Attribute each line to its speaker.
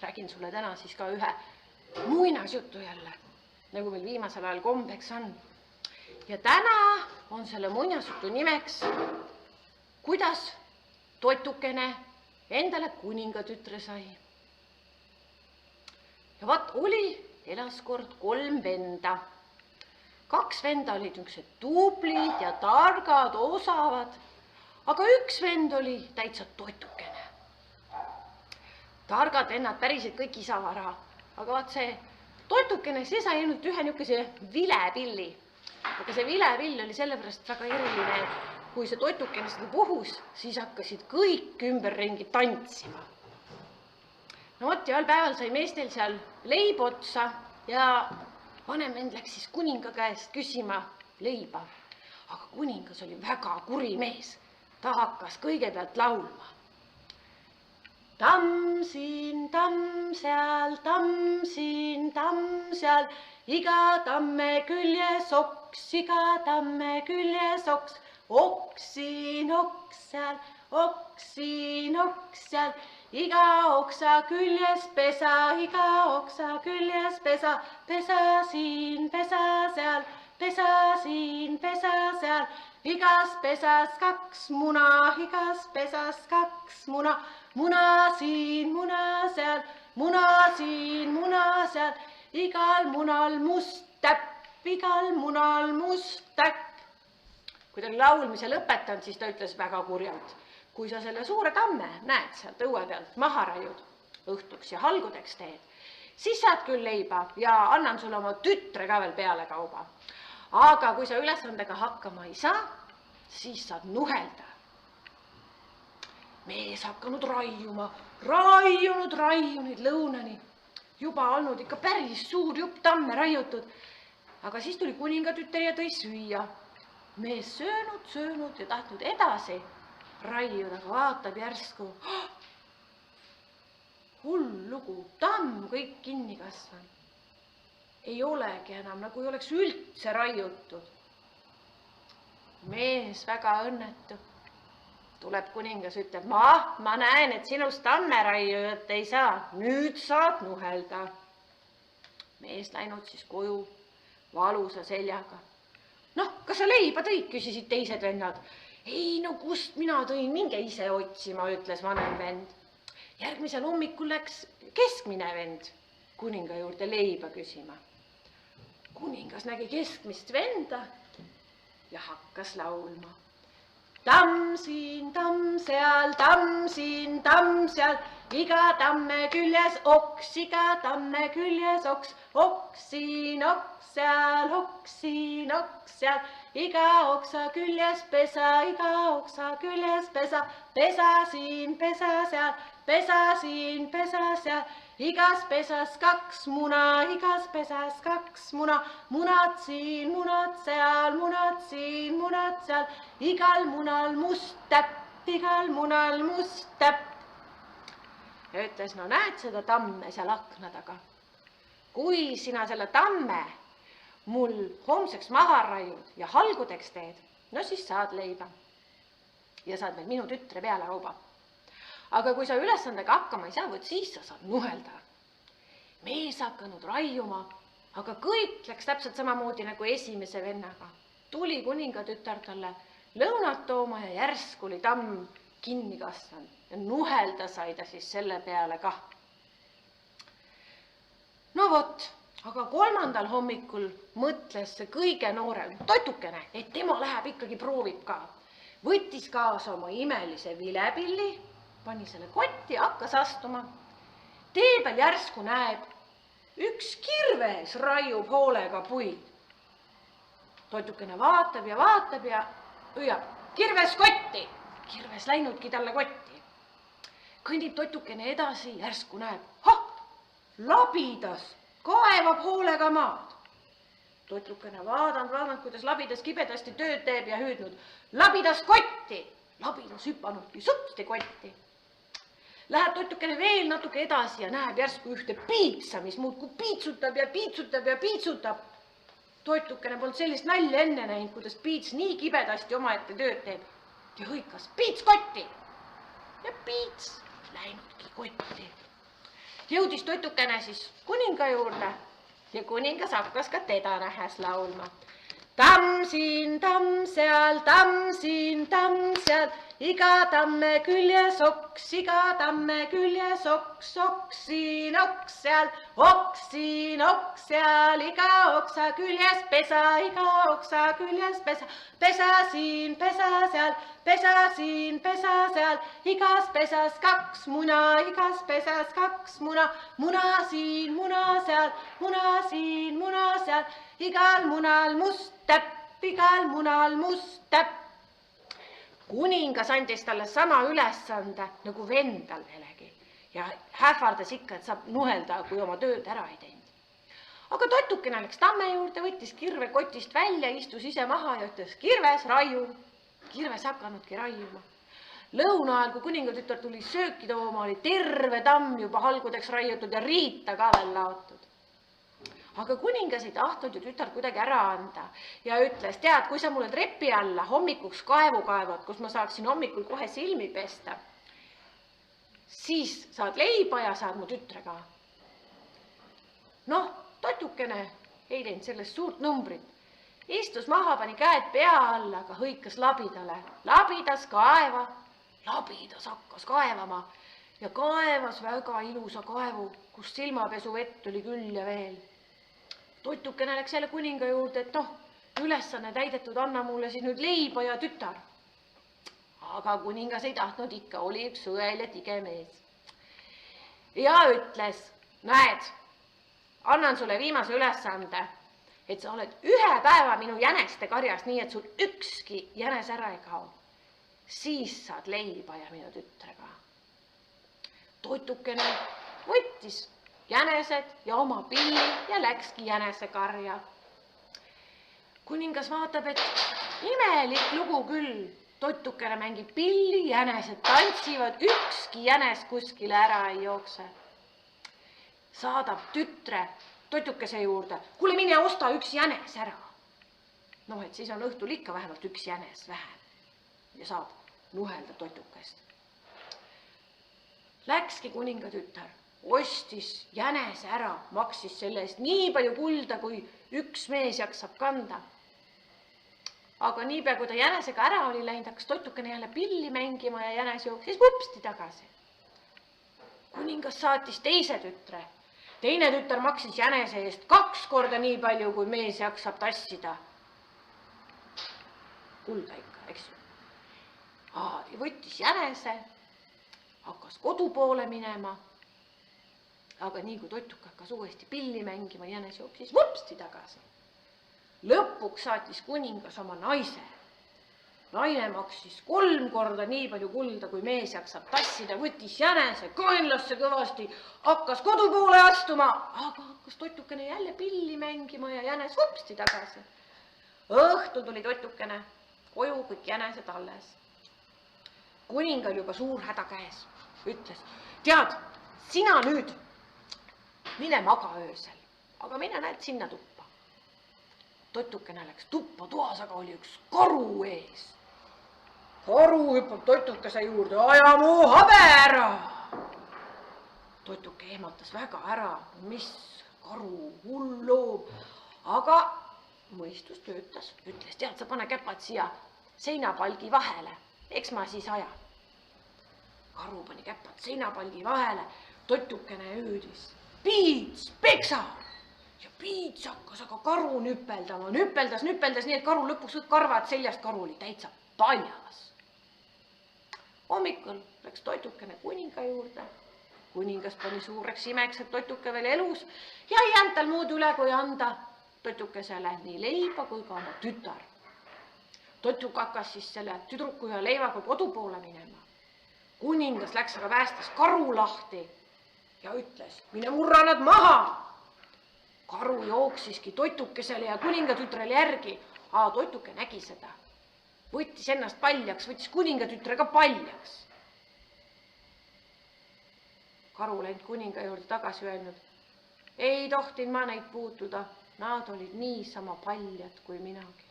Speaker 1: räägin sulle täna siis ka ühe muinasjutu jälle, nagu meil viimasel ajal kombeks on. Ja täna on selle muinasjutu nimeks, kuidas totukene endale kuningatütre sai. Ja vaat elas kord 3 venda. 2 venda olid niisugused tublid ja targad, osavad, aga 1 vend oli täitsa totukene. Targad vennad pärisid kõik isavara, aga vaat see totukene, see sai ainult ühe niisuguse vilepilli. Aga see vilepill oli sellepärast väga eriline, et kui see totukene seda puhus, siis hakkasid kõik ümberringi tantsima. No vot, ja ühel päeval sai meestel seal leib otsa ja vanem vend läks siis kuninga käest küsima leiba. Aga kuningas oli väga kuri mees. Ta hakkas kõigepealt laulma. Tamm siin, tamm seal, iga tamme küljes oks, iga tamme küljes oks, oksin, oks seal, iga oksa küljes pesa, iga oksa küljes pesa, pesa siin, pesa seal, pesa siin, pesa seal, igas pesas 2 muna, igas pesas 2 muna, muna siin, muna seal, muna siin, muna seal, igal munal must täpp, igal munal must täpp. Kui ta oli laulmise lõpetanud, siis ta ütles väga kurjalt. Kui sa selle suure tamme näed sealt õue pealt maha raiud õhtuks ja halgudeks teed, siis saad küll leiba ja annan sulle oma tütre ka veel peale kauba. Aga kui sa ülesandega hakkama ei saa, siis saad nuhelda. Mees hakanud raiunud lõunani. Juba olnud ikka päris suur jupp tamme raiutud. Aga siis tuli kuningatüter ja tõi süüa. Mees söönud ja tahtnud edasi raiuda, aga vaatab järsku. Hull lugu, tamm kõik kinni kasvanud. Ei olegi enam, nagu ei oleks üldse raiutud. Mees väga õnnetu. Tuleb kuningas, ütleb, ma näen, et sinust tamme raiujat ei saa. Nüüd saad nuhelda. Mees läinud siis koju valusa seljaga. Noh, kas sa leiba tõid, küsisid teised vennad. Ei, no kust mina tõin, minge ise otsima, ütles vanem vend. Järgmisel hommikul läks keskmine vend kuninga juurde leiba küsima. Kuningas nägi keskmist venda ja hakkas laulma. Tamm siin, tamm seal, iga tamme küljes oks, iga tamme küljes oks, oksin, oks seal, iga oksa küljes pesa, iga oksa küljes pesa, pesa siin, pesa seal, pesa siin, pesa seal, igas pesas 2 muna, igas pesas 2 muna, munad siin, munad seal, munad siin, munad seal, igal munal must täpp, igal munal must täpp. Ja ütles, no näed seda tamme seal akna taga. Kui sina selle tamme mul homseks maha raiud ja halgudeks teed, no siis saad leiba. Ja saad veel minu tütre peale kauba. Aga kui sa ülesandega hakkama ei saa, siis sa saad nuhelda. Mees hakanud raiuma, aga kõik läks täpselt samamoodi nagu esimese vennaga. Tuli kuningatütar talle lõunat tooma ja järsku oli tamm kinni kasvanud ja nuhelda sai ta siis selle peale kah. No vot, aga 3. hommikul mõtles see kõige noorem totukene, et tema läheb ikkagi proovib ka. Võttis kaasa oma imelise vilepilli, pani selle kotti ja hakkas astuma. Tee peal järsku näeb, üks kirves raiub hoolega puid. Totukene vaatab ja hüüab, kirves kotti. Kirves läinudki talle kotti. Kõnnib totukene edasi, järsku näeb, labidas, kaevab hoolega maad. Totukene vaadanud, kuidas labidas kibedasti tööd teeb ja hüüdnud, labidas kotti. Labidas hüppanudki supsti kotti. Läheb totukene veel natuke edasi ja näeb järsku ühte piitsa, mis muudkui piitsutab ja piitsutab ja piitsutab. Totukene polnud sellist nalja enne näinud, kuidas piits nii kibedasti omaette tööd teeb ja hõikas piits kotti. Ja piits läinudki kotti. Jõudis toitukene siis kuninga juurde ja kuningas hakkas ka teda nähes laulma. Tamm siin, tamm seal, tamm siin, tamm seal, iga tamme küljes oks, iga tamme küljes oks, oks siin, oks seal, oks siin, oks seal, iga oksa küljes pesa, iga oksa küljes pesa, pesa siin, pesa seal, pesa siin, pesa seal, igas pesas 2 muna, igas pesas 2 muna, muna siin, muna seal, muna siin, muna seal, igal munal must täpp, igal munal must täpp. Kuningas andis talle sama ülesande nagu vendalelegi ja hähvardas ikka, et saab nuhelda, kui oma tööd ära ei teinud. Aga toitukene läks tamme juurde, võttis kirve kotist välja, istus ise maha ja ütles, kirves raiu. Kirves hakanudki raiuma. Lõuna ajal, kui kuningatütar tuli sööki tooma, oli terve tamm juba halgudeks raiutud ja riita ka veel laotud. Aga kuningas ei tahtnud ju tütar kuidagi ära anda ja ütles, tead, kui sa mulle trepi alla hommikuks kaevu kaevad, kus ma saaksin hommikul kohe silmi pesta, siis saad leiba ja saad mu tütre ka. Noh, toitukene ei teinud sellest suurt numbrit. Istus maha, pani käed pea alla, aga hõikas labidale. Labidas kaeva, labidas hakkas kaevama ja kaevas väga ilusa kaevu, kus silmapesu vett oli küll ja veel. Toitukene läks jälle kuninga juurde, et noh, ülesanne täidetud, anna mulle siis nüüd leiba ja tütar. Aga kuningas ei tahtnud ikka, oli üks õel ja tige mees. Ja ütles, näed, annan sulle viimase ülesande, et sa oled 1 päeva minu jäneste karjas, nii et sul ükski jänes ära ei kao. Siis saad leiba ja minu tütrega. Toitukene võttis jänesed ja oma pilli ja läkski jänesekarja. Kuningas vaatab, et imelik lugu küll. Toitukene mängib pilli, jänesed tantsivad, ükski jänes kuskile ära ei jookse. Saadab tütre toitukese juurde. Kuule, mine osta üks jänes ära. Noh, et siis on õhtul ikka vähemalt üks jänes vähem ja saab nuhelda toitukest. Läkski kuninga tütar. Ostis jänese ära, maksis selle eest nii palju kulda, kui üks mees jaksab kanda. Aga niipea, kui ta jänesega ära oli läinud, hakkas toitukene jälle pilli mängima ja jänes jooksis vupsti tagasi. Kuningas saatis teise tütre. Teine tütar maksis jänese eest 2 korda nii palju, kui mees jaksab tassida. Kulda ikka, eks ju. Võttis jänese, hakkas kodu poole minema. Aga nii kui toituka hakkas uuesti pilli mängima, jänes jooksis vupsti tagasi. Lõpuks saatis kuningas oma naise. Naine maksis 3 korda nii palju kulda, kui mees jaksab tassida, võttis jänese, kaenlasse kõvasti, hakkas kodu poole astuma, aga hakkas toitukene jälle pilli mängima ja jänes vupsti tagasi. Õhtul tuli toitukene, koju kõik jänesed alles. Kuningal juba suur häda käes, ütles, tead, sina nüüd mine maga öösel, aga mine näed sinna tuppa. Toitukene läks tuppa, toas aga oli üks karu ees. Karu hüppab toitukese juurde, aja mu habe ära. Toituke ehmatas väga ära, mis karu hull loom, aga mõistus töötas, ütles, tead, sa pane käpad siia seinapalgi vahele, eks ma siis aja. Karu pani käpad seinapalgi vahele, toitukene hüüdis. Piits, peksa! Ja Piits hakkas aga karu nüpeldama. Nüpeldas nii, et karu lõpuks karvad seljast, karu oli täitsa paljas. Hommikul läks toitukene kuninga juurde. Kuningas pani suureks imeks, et toituke veel elus ja ei jäänud tal muud üle, kui anda toitukesele nii leiba kui ka oma tütar. Toituk hakkas siis selle tüdruku ja leivaga kodu poole minema. Kuningas läks aga päästas karu lahti ja ütles, mine murra nad maha. Karu jooksiski toitukesele ja kuningatütrele järgi. Toituke nägi seda. Võttis ennast paljaks, võttis kuningatütre ka paljaks. Karu läinud kuninga juurde tagasi öelnud, ei tohtin ma neid puutuda. Nad olid niisama paljad kui minagi.